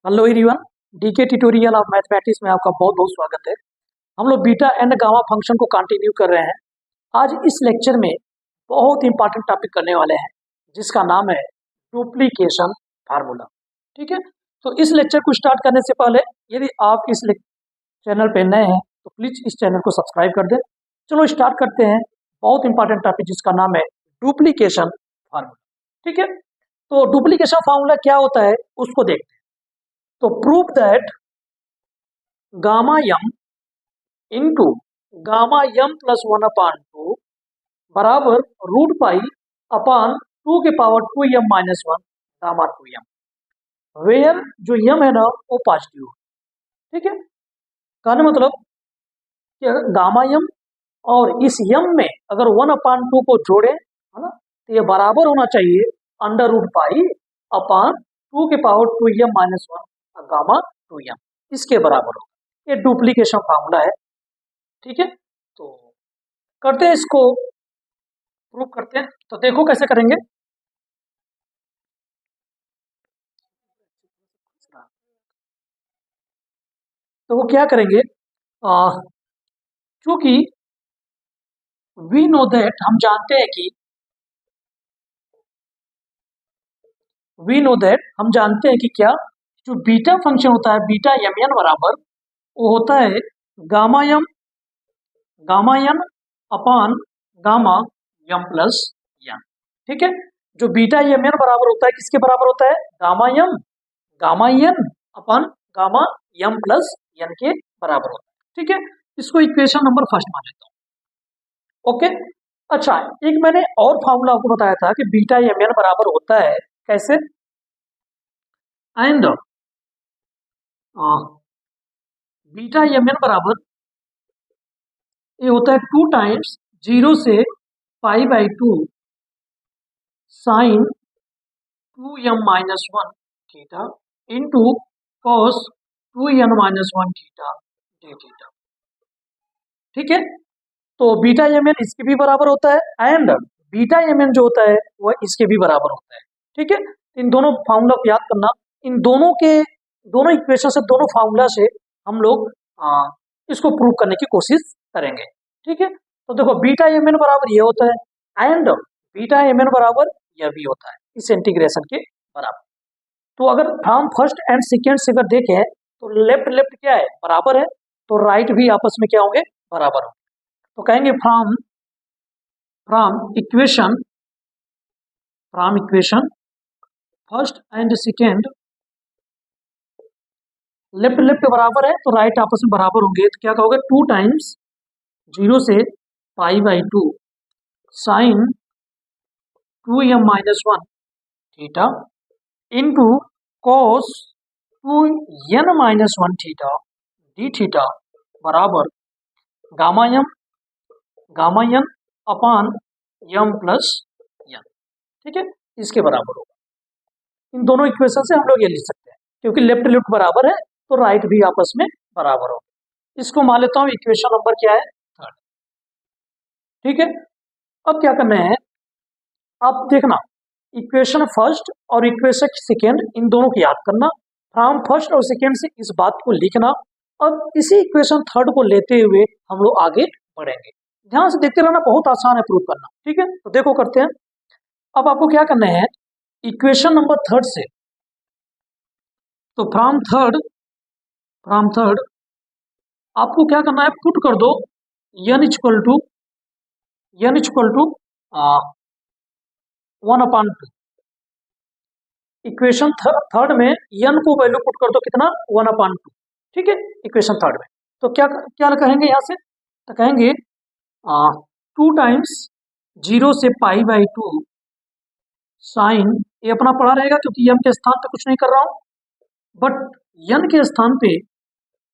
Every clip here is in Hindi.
Hello everyone, DK tutorial of mathematics में आपका बहुत बहुत स्वागत है। हम लोग बीटा एंड गामा फंक्शन को कंटिन्यू कर रहे हैं। आज इस लेक्चर में बहुत इंपॉर्टेंट टॉपिक करने वाले हैं जिसका नाम है डुप्लीकेशन फार्मूला। ठीक है, तो इस लेक्चर को स्टार्ट करने से पहले यदि आप इस चैनल पे नए हैं तो प्लीज़ इस चैनल को सब्सक्राइब कर दें। चलो स्टार्ट करते हैं। बहुत इंपॉर्टेंट टॉपिक जिसका नाम है डुप्लीकेशन फार्मूला। ठीक है, तो डुप्लीकेशन फार्मूला क्या होता है उसको देखते हैं। तो prove that gamma m into gamma m plus 1/2 बराबर रूट पाई अपान 2 के power 2m minus 1 gamma 2m, where जो यम है ना वो पॉजिटिव है। ठीक है, कहने मतलब कि गामा यम और इस यम में अगर 1/2 को जोड़े है ना तो ये बराबर होना चाहिए अंडर रूट पाई अपान 2 के power 2m minus 1 gamma 2m, इसके बराबर होगा। ये डुप्लीकेशन फार्मूला है। ठीक है, तो करते हैं इसको प्रूव करते हैं। तो देखो कैसे करेंगे। तो वो क्या करेंगे, क्योंकि वी नो दैट हम जानते हैं कि क्या जो बीटा फंक्शन होता है बीटा एम एन बराबर वो होता है गामा एन अपान गामा एम प्लस एन। ठीक है, जो बीटा एम एन बराबर होता है किसके बराबर होता है, गामा एन अपान गामा एम प्लस एन के बराबर होता है। ठीक है, इसको इक्वेशन नंबर फर्स्ट मान लेता हूं। ओके, अच्छा एक मैंने और फार्मूला आपको बताया था कि बीटा एम एन बराबर होता है कैसे, एंड बीटा एम एन बराबर ये होता है 2 टाइम्स 0 से π/2 sine 2m minus 1 theta into cos 2n minus 1 theta D theta. ठीक है, तो बीटा एम एन इसके भी बराबर होता है एंड बीटा एम एन जो होता है वह इसके भी बराबर होता है। ठीक है, इन दोनों फार्मूला को याद करना। इन दोनों इक्वेशन से, दोनों फार्मूला से हम लोग इसको प्रूव करने की कोशिश करेंगे। ठीक है, तो देखो बीटा एम एन बराबर ये होता है एंड बीटा एम एन बराबर यह भी होता है इस इंटीग्रेशन के बराबर। तो अगर फ्रॉम फर्स्ट एंड सेकेंड से अगर देखें तो लेफ्ट लेफ्ट क्या है, बराबर है, तो राइट भी आपस में क्या होंगे, बराबर होंगे। तो कहेंगे from equation first and second left left बराबर है तो राइट आपस में बराबर होंगे। तो क्या कहोगे, 2 टाइम्स 0 से π/2 sine 2m minus 1 theta into cos 2n minus 1 theta D theta बराबर gamma n upon m plus n. ठीक है, इसके बराबर होगा। इन दोनों इक्वेशन से हम लोग ये लिख सकते हैं क्योंकि लेफ्ट लेफ्ट बराबर है तो राइट भी आपस में बराबर होगा। इसको मान लेता हूँ इक्वेशन नंबर क्या है, थर्ड। ठीक है, अब क्या करना है, आप देखना इक्वेशन फर्स्ट और इक्वेशन सेकेंड इन दोनों को याद करना, फ्रॉम फर्स्ट और सेकेंड से इस बात को लिखना और इसी इक्वेशन थर्ड को लेते हुए हम लोग आगे बढ़ेंगे। ध्यान से देखते रहना, बहुत आसान है प्रूव करना। ठीक है, तो देखो करते हैं। अब आपको क्या करना है, इक्वेशन नंबर थर्ड से, तो फ्रॉम थर्ड आपको क्या करना है, पुट कर दो n equal to 1/2। Equation third में n को वैल्यू पुट कर दो कितना, 1/2। ठीक है, इक्वेशन थर्ड में तो क्या क्या कहेंगे यहाँ से, तो कहेंगे 2 टाइम्स 0 से π/2 साइन, ये अपना पड़ा रहेगा क्योंकि m के स्थान पे कुछ नहीं कर रहा हूं, बट n के स्थान पे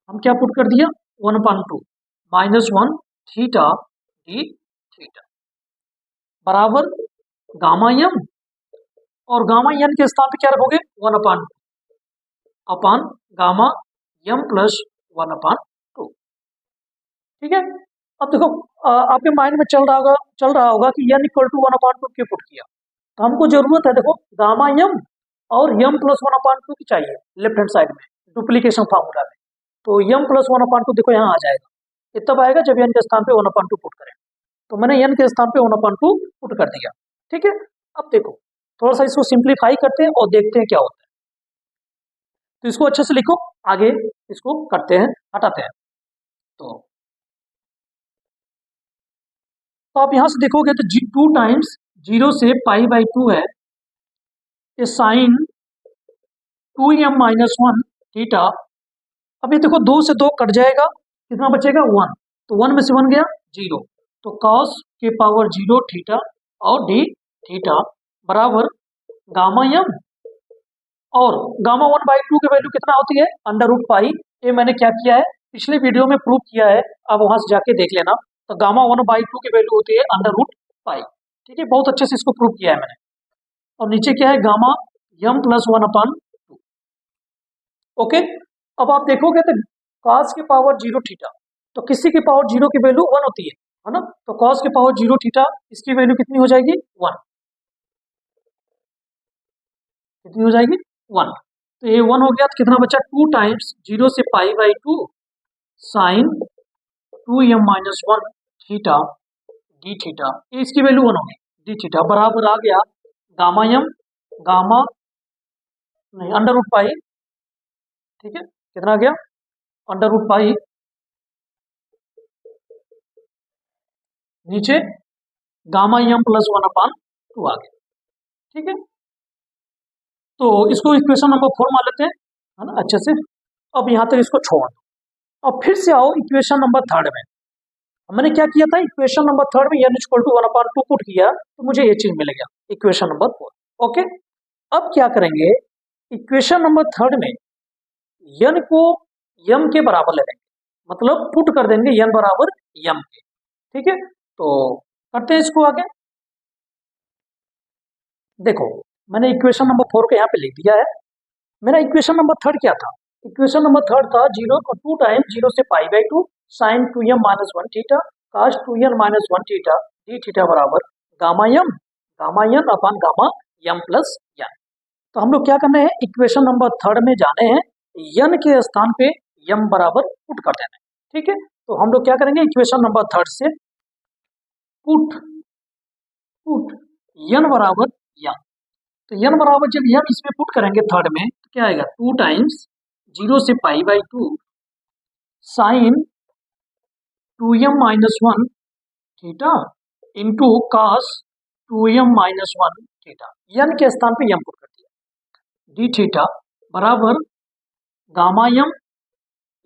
हम क्या पुट कर दिया, 1/2 माइनस 1 थीटा डी थीटा बराबर गामा एम, और गामा एन के स्थान पे क्या रखोगे, 1/2 अपान गामा एम प्लस 1/2। ठीक है, अब देखो आपके माइंड में चल रहा होगा कि n इक्वल टू 1/2 क्यों पुट किया। तो हमको जरूरत है देखो गामा एम और यम प्लस 1/2 की चाहिए लेफ्ट हैंड साइड में डुप्लीकेशन फार्मूला में। तो यम प्लस 1/2 देखो यहाँ आ जाएगा, ये तब आएगा जब एन के स्थान पे 1/2 पुट करें। तो मैंने एन के स्थान पे 1/2 पुट कर दिया। ठीक है, अब देखो थोड़ा सा इसको सिंप्लीफाई करते हैं और देखते हैं क्या होता है। तो इसको अच्छे से लिखो, आगे इसको करते हैं, हटाते हैं। तो आप यहां से देखोगे तो 2 टाइम्स 0 से π/2 है, ये साइन 2m-1 थीटा। अब ये देखो 2 से 2 कट जाएगा, कितना बचेगा 1, तो 1 में से 1 गया 0, तो cos के पावर 0 थीटा और d थीटा बराबर गामा m, और गामा 1/2 की वैल्यू कितना होती है √π। ये मैंने क्या किया है पिछले वीडियो में प्रूव किया है, आप वहां से जाके देख लेना। तो गामा 1/2 की वैल्यू होती है √π। ठीक है, बहुत अच्छे से इसको प्रूव किया है मैंने। और नीचे क्या है गामा m प्लस 1/2। ओके, अब आप देखोगे तो cos के पावर 0 थीटा, तो किसी की पावर 0 की वैल्यू 1 होती है ना। तो cos के पावर 0 थीटा इसकी वैल्यू कितनी हो जाएगी 1, कितनी हो जाएगी 1। तो ये 1 हो गया, तो कितना बचा 2 टाइम्स 0 से π/2 sine 2m-1 theta d theta, ये इसकी वैल्यू 1 होगी d थीटा बराबर आ गया गामा m, गामा नहीं √π। ठीक है, कितना आ गया √π, नीचे गामा m प्लस 1/2 आ गया। ठीक है, तो इसको इक्वेशन नंबर 4 मान लेते हैं, है ना अच्छे से। अब यहाँ तक इसको छोड़ दो, अब फिर से आओ इक्वेशन नंबर 3 में। मैंने क्या किया था इक्वेशन नंबर 3 में n = 1/2 पुट किया, तो मुझे ये चीज मिलेगा इक्वेशन नंबर 4। ओके, अब क्या करेंगे इक्वेशन नंबर 3 में n को m के बराबर ले लेंगे, मतलब पुट कर देंगे n बराबर m के। ठीक है, तो करते हैं इसको आगे। देखो मैंने इक्वेशन नंबर 4 को यहाँ पे लिख दिया है। मेरा इक्वेशन नंबर 3 क्या था, इक्वेशन नंबर 3 था 2 टाइम्स 0 से π/2 sine 2m-1 theta cos 2n-1 theta d theta बराबर gamma n upon gamma m plus n। तो हम लोग क्या करना है इक्वेशन नंबर 3 में जाने हैं, n के स्थान पे m बराबर पुट कर देना है। ठीक है, तो हम लोग क्या करेंगे इक्वेशन नंबर 3 से पुट n बराबर m। तो n बराबर जब m इसमें पुट करेंगे 3 में तो क्या आएगा 2 टाइम्स 0 से π/2 sine 2m-1 theta into cos 2m-1 theta, n के स्थान पे m पुट कर दिया d थीटा बराबर गामा m,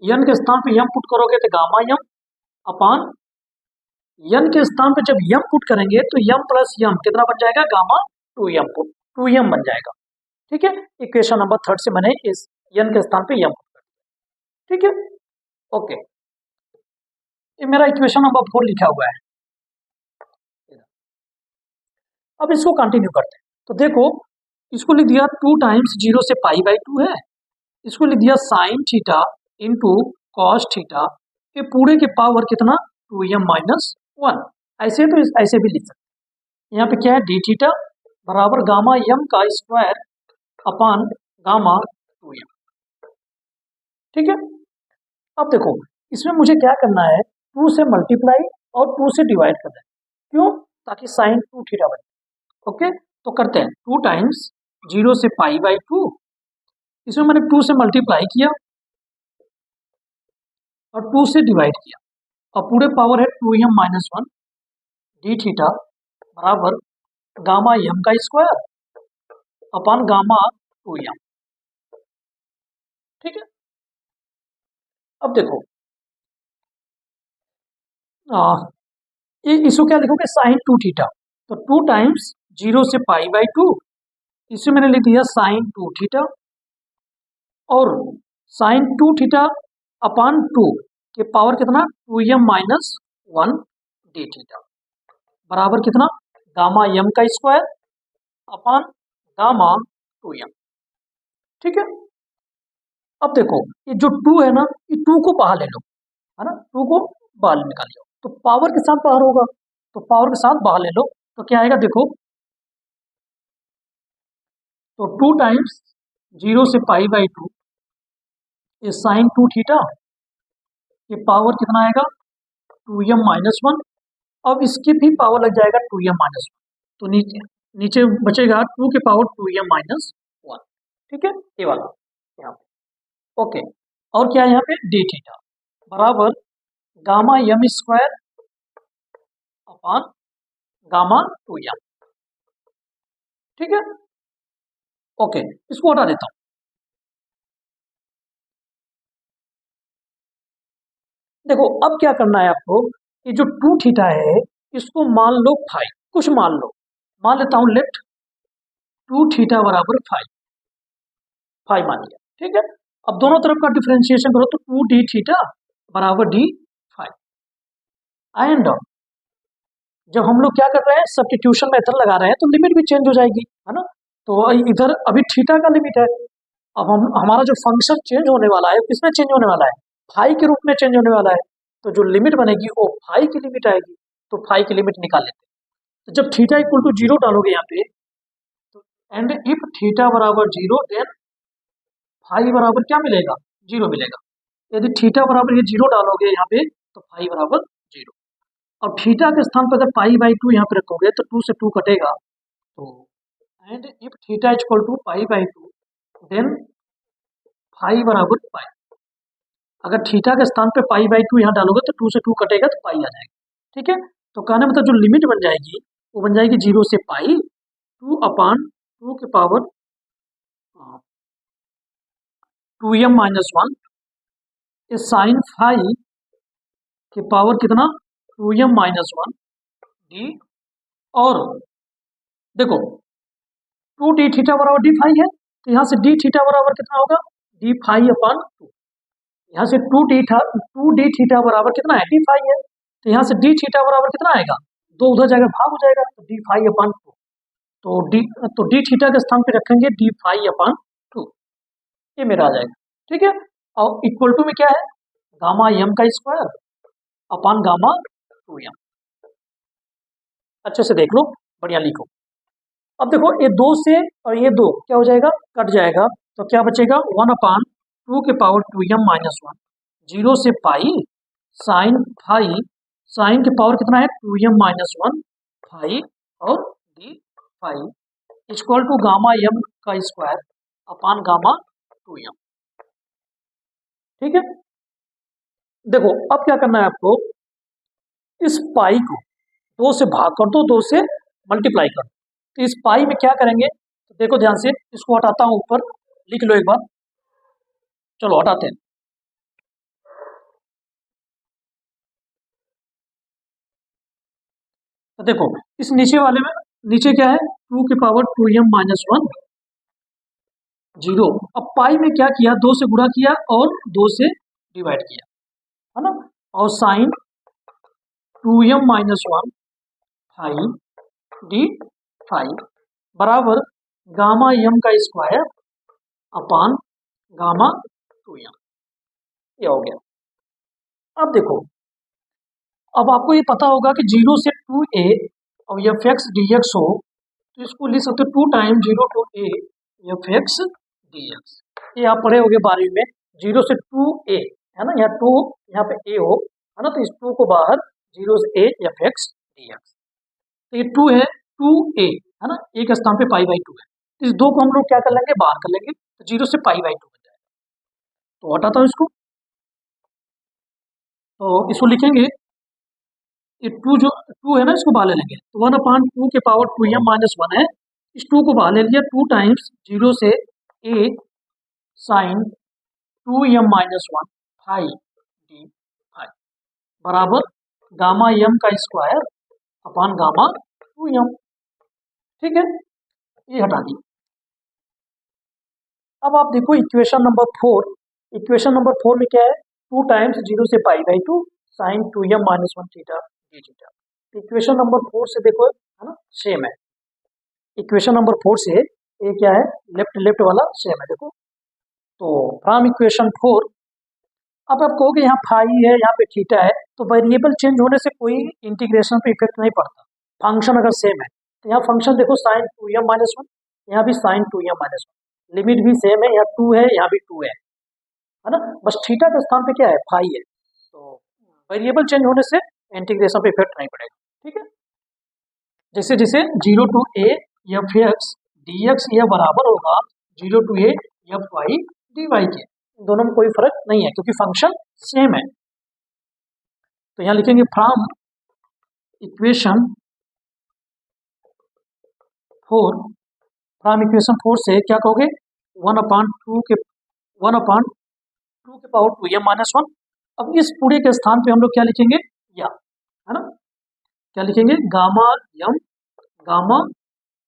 n के स्थान पे m पुट करोगे तो गामा m अपान n के स्थान पे जब m पुट करेंगे तो m प्लस m कितना बन जाएगा गामा 2m बन जाएगा। ठीक है, इक्वेशन नंबर 3 से मैंने इस n के स्थान पे m पुट कर दिया। ठीक है, ओके, ये मेरा इक्वेशन नंबर 4 लिखा हुआ है। अब इसको कंटिन्यू करते हैं, तो देखो इसको लिख दिया 2 टाइम्स 0 से π/2 है, इसको लिख दिया sine theta into cos theta, ये पूरे के पावर कितना 2m-1, ऐसे तो ऐसे भी लिख सकते हैं। यहाँ पे क्या है d थीटा बराबर गामा m का स्क्वायर अपान गामा 2m। ठीक है, अब देखो इसमें मुझे क्या करना है 2 से मल्टीप्लाई और 2 से डिवाइड करना है, क्यों ताकि साइन 2 थीटा बने। ओके, तो करते हैं 2 टाइम्स 0 से π/2, इसमें मैंने 2 से मल्टीप्लाई किया और 2 से डिवाइड किया, और पूरे पावर है 2m-1 d थीटा बराबर गामा m का स्क्वायर अपान गामा 2m। ठीक है, अब देखो इसको क्या लिखोगे साइन 2 थीटा, तो 2 टाइम्स 0 से π/2, इसे मैंने लिख दिया साइन 2 थीटा, और साइन 2 थीटा अपान 2 के पावर कितना 2m-1 d थीटा बराबर कितना गामा m का स्क्वायर अपान गामा 2m। ठीक है, अब देखो ये जो 2 है ना, ये 2 को बाहर ले लो, है ना, 2 को बाहर निकाल लो, तो पावर के साथ बाहर होगा, तो पावर के साथ बाहर ले लो, तो क्या आएगा देखो तो 2 टाइम्स 0 से पाई बाई 2 ये साइन 2 थीटा, ये पावर कितना आएगा 2m माइनस 1। अब इसके भी पावर लग जाएगा 2m माइनस 1, तो नीचे नीचे बचेगा 2 के पावर 2m माइनस 1। ठीक है, ये वाला यहाँ पे। ओके, और क्या है यहाँ पे डी थीटा बराबर gamma m square upon gamma 2m। ठीक है, ओके, इसको हटा देता हूँ। देखो अब क्या करना है आपको, ये जो 2 थीटा है इसको मान लो फाइव, कुछ मान लेता हूँ लेफ्ट 2 थीटा बराबर फाइव मान लिया। ठीक है, अब दोनों तरफ का डिफरेंशिएशन करो तो 2 डी थीटा बराबर डी फाइव। एंड जब हम लोग क्या कर रहे हैं सब्स्टिट्यूशन मेथड लगा रहे हैं तो लिमिट भी चेंज हो जाएगी, है ना। तो इधर अभी थीटा का लिमिट है, अब हमारा जो फंक्शन चेंज होने वाला है किसमें चेंज होने वाला है फाइव के रूप में चेंज होने वाला है। तो जो लिमिट बनेगी वो फाइव की लिमिट आएगी, तो फाइव की लिमिट निकाल लेते हैं। तो जब थीटा इक्वल टू 0 डालोगे यहाँ पे, तो एंड इफ थीटा बराबर 0 देन फाइव बराबर क्या मिलेगा 0 मिलेगा। यदि थीटा बराबर ये 0 डालोगे यहाँ पे तो फाइव बराबर 0। और थीटा के स्थान पर अगर पाई बाई 2 यहाँ पे रखोगे तो 2 से 2 कटेगा, तो and if theta equal to pi by 2 then five बराबर पाई। अगर थीटा के स्थान पे पाई बाई 2 यहाँ डालोगे तो 2 से 2 कटेगा तो पाई आ जाएगा। ठीक है, तो कहने मतलब जो लिमिट बन जाएगी वो बन जाएगी 0 से पाई 2 अपान 2 के पावर 2m माइनस 1 ये साइन फाइव के पावर कितना 2m माइनस 1 डी। और देखो 2 डी थीटा बराबर डी फाइव है, तो यहाँ से डी थीटा बराबर कितना होगा डी फाइव अपान 2। यहाँ से 2 डी थीटा बराबर कितना है डी फाइव है, तो यहाँ से डी थीटा बराबर कितना आएगा 2 उधर जाएगा भाग हो जाएगा, तो डी फाइव अपान 2। तो डी थीटा के स्थान पे रखेंगे डी फाइव अपान 2, ये मेरा आ जाएगा। ठीक है, और इक्वल टू में क्या है गामा m का स्क्वायर अपान गामा 2m। अच्छे से देख लो, बढ़िया लिखो। अब देखो ये 2 से और ये 2 क्या हो जाएगा कट जाएगा, तो क्या बचेगा 1 अपान 2 के पावर 2m माइनस 1 0 से पाई साइन फाइव, साइन के पावर कितना है 2m माइनस 1 फाइव और D five equal to gamma m का स्क्वायर अपान गामा 2m। ठीक है, देखो अब क्या करना है आपको, इस पाई को 2 से भाग कर दो, 2 से मल्टीप्लाई कर दो। तो इस पाई में क्या करेंगे, तो देखो ध्यान से, इसको हटाता हूं ऊपर, लिख लो एक बार, चलो हटाते हैं। तो देखो इस नीचे वाले में नीचे क्या है 2 के पावर 2m माइनस 1 0। अब पाई में क्या किया 2 से गुणा किया और 2 से डिवाइड किया, है ना। और sine 2m minus 1 five D five बराबर गामा m का स्क्वायर अपान गामा 2m, ये हो गया। अब देखो, अब आपको ये पता होगा कि 0 से 2a और एफ एक्स डी एक्स हो तो इसको लिख सकते हो 2 time 0 to a F X D X. ये आप पढ़े होगे 12वीं में, 0 से 2a है ना, यहाँ 2 यहाँ पे a हो, है ना, तो इस 2 को बाहर 0 से a F X D x. तो ये 2 है 2a है ना, a के स्थान पे पाई बाई 2 है, तो इस 2 को हम लोग क्या कर लेंगे बाहर कर लेंगे, तो 0 से पाई बाई 2 बन जाएगा। तो हटाता हूँ इसको, तो इसको लिखेंगे ये 2 जो 2 है ना इसको बाहर ले लेंगे, तो 1 अपान 2 के पावर 2m माइनस 1 है, इस 2 को बाहर ले लिया, 2 टाइम्स 0 से a sine 2m minus 1 five D five बराबर गामा m का स्क्वायर अपान गामा 2m। ठीक है, ये हटा दी। अब आप देखो इक्वेशन नंबर 4, इक्वेशन नंबर 4 में क्या है 2 टाइम्स 0 से pi by 2 sine 2m minus 1 theta D theta. Equation number 4 से देखो है ना सेम है, इक्वेशन नंबर 4 से ये क्या है लेफ्ट वाला सेम है। देखो तो फ्रॉम इक्वेशन 4, अब आप कहोगे यहाँ फाई है यहाँ पे थीटा है, तो वेरिएबल चेंज होने से कोई इंटीग्रेशन पे इफेक्ट नहीं पड़ता, फंक्शन अगर सेम है। तो यहाँ फंक्शन देखो साइन 2m माइनस 1, यहाँ भी साइन 2m माइनस 1, लिमिट भी सेम है, यहाँ 2 है, यहाँ भी 2 है ना। बस थीटा के स्थान पे क्या है, फाई है, तो वेरिएबल चेंज होने से इंटीग्रेशन पे इफेक्ट नहीं पड़ेगा। ठीक है, जैसे जैसे 0 to a F X D X यह बराबर होगा 0 to a F Y D Y के, दोनों में कोई फर्क नहीं है क्योंकि फंक्शन सेम है। तो यहाँ लिखेंगे फ्रॉम इक्वेशन 4, फ्रॉम इक्वेशन 4 से क्या कहोगे, 1/2 के 1/2 के पावर 2m माइनस 1। अब इस पूरे के स्थान पे हम लोग क्या लिखेंगे, या है ना, क्या लिखेंगे, gamma m gamma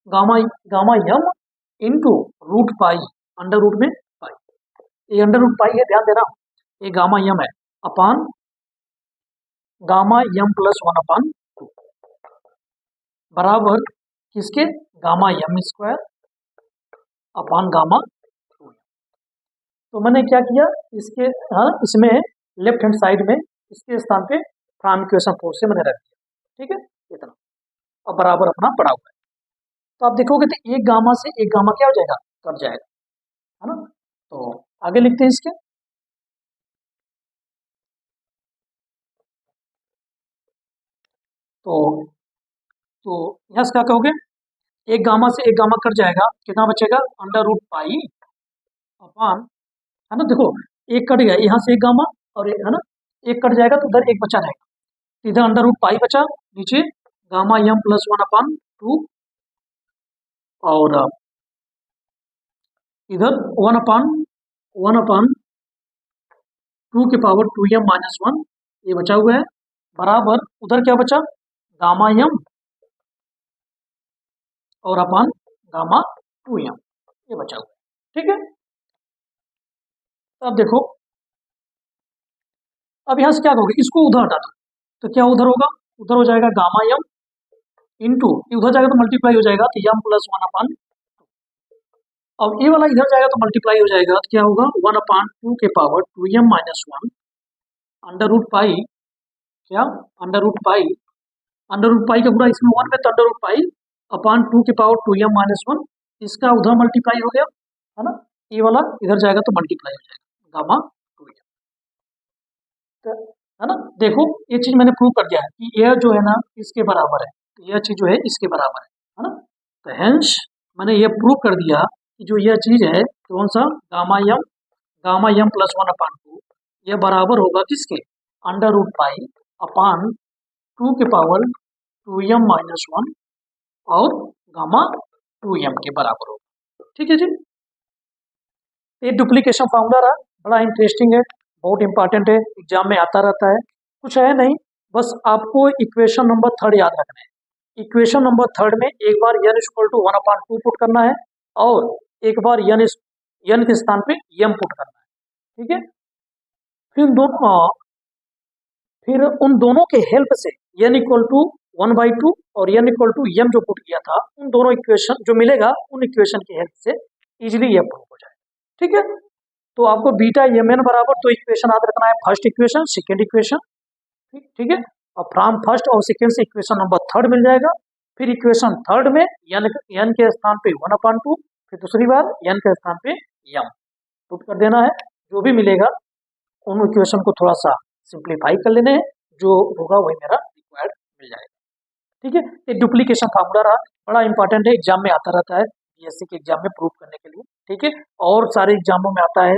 gamma gamma m into root pi, under root में पाई, ये अंडर रूट पाई है, ध्यान देना, ये गामा यम है, अपान गामा यम प्लस 1/2 बराबर किसके, गामा यम स्क्वायर अपान गामा 2। तो मैंने क्या किया, इसके हाँ इसमें लेफ्ट हैंड साइड में इसके स्थान पे फ्रॉम इक्वेशन 4 से मैंने रख दिया। ठीक है, इतना, और बराबर अपना पड़ा हुआ है। तो आप देखोगे तो एक गामा से एक गामा क्या हो जाएगा, कट जाएगा, है ना। तो आगे लिखते हैं इसके, तो यहाँ से क्या कहोगे, एक गामा से एक गामा कट जाएगा, कितना बचेगा, अंडर रूट पाई अपान, है ना, देखो एक कट गया, यहाँ से एक गामा और है ना, एक कट जाएगा तो उधर एक बचा रहेगा, इधर अंडर रूट पाई बचा, नीचे गामा यम प्लस 1/2 और इधर 1/2 के पावर 2m माइनस 1 ये बचा हुआ है, बराबर उधर क्या बचा, गामा यम और अपान गामा 2m ये बचा हुआ है। ठीक है, अब देखो, अब यहाँ से क्या कहोगे, इसको उधर हटा दो, तो क्या उधर होगा, उधर हो जाएगा गामा यम इंटू, उधर जाएगा तो मल्टीप्लाई हो जाएगा, तो यम प्लस 1/2, अब ये वाला इधर जाएगा तो मल्टीप्लाई हो जाएगा, तो क्या होगा 1/2 के power 2m minus 1 under root pi, क्या अंडर रूट पाई का पूरा इसमें 1 में, तो अंडर रूट पाई अपान 2 के पावर 2m माइनस 1, इसका उधर मल्टीप्लाई हो गया, है ना, ये वाला इधर जाएगा तो मल्टीप्लाई हो जाएगा गामा 2m, तो है ना। देखो ये चीज मैंने प्रूव कर दिया है कि यह जो है ना इसके बराबर है, तो यह चीज जो है इसके बराबर है ना। तो हेंस मैंने ये प्रूव कर दिया कि जो यह चीज है कौन सा, गामा यम प्लस 1/2 यह बराबर होगा किसके, अंडर रूट पाई अपान 2 के पावर 2m माइनस 1 और गामा 2m के बराबर होगा। ठीक है जी, ये डुप्लीकेशन फार्मूला रहा, बड़ा इंटरेस्टिंग है, बहुत इंपॉर्टेंट है, एग्जाम में आता रहता है, कुछ है नहीं, बस आपको इक्वेशन नंबर 3 याद रखना है। इक्वेशन नंबर 3 में एक बार n इक्वल टू 1/2 पुट करना है और एक बार n के स्थान पे m पुट करना है। ठीक है, फिर उन दोनों के हेल्प से n इक्वल टू 1/2 और n इक्वल टू m जो पुट किया था, उन दोनों इक्वेशन जो मिलेगा उन इक्वेशन की हेल्प से इजीली यह प्रूव हो जाएगा। ठीक है, तो आपको बीटा mn बराबर तो इक्वेशन याद रखना है, फर्स्ट इक्वेशन सेकेंड इक्वेशन, ठीक है, और फ्रॉम फर्स्ट और सेकेंड से इक्वेशन नंबर 3 मिल जाएगा। फिर इक्वेशन 3 में n के स्थान पे 1/2, फिर दूसरी बार n के स्थान पे m पुट कर देना है, जो भी मिलेगा उन इक्वेशन को थोड़ा सा सिंप्लीफाई कर लेने हैं, जो होगा वही मेरा रिक्वायर्ड मिल जाएगा। ठीक है, ये डुप्लीकेशन फार्मूला रहा, बड़ा इंपॉर्टेंट है, एग्जाम में आता रहता है, बीएससी के एग्जाम में प्रूव करने के लिए। ठीक है, और सारे एग्जामों में आता है,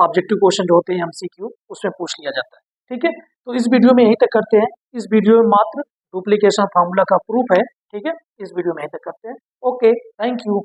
ऑब्जेक्टिव क्वेश्चन जो होते हैं एमसीक्यू उसमें पूछ लिया जाता है। ठीक है, तो इस वीडियो में यहीं तक करते हैं, इस वीडियो में मात्र डुप्लीकेशन फार्मूला का प्रूफ है। ठीक है, इस वीडियो में यहीं तक करते हैं। Okay, thank you.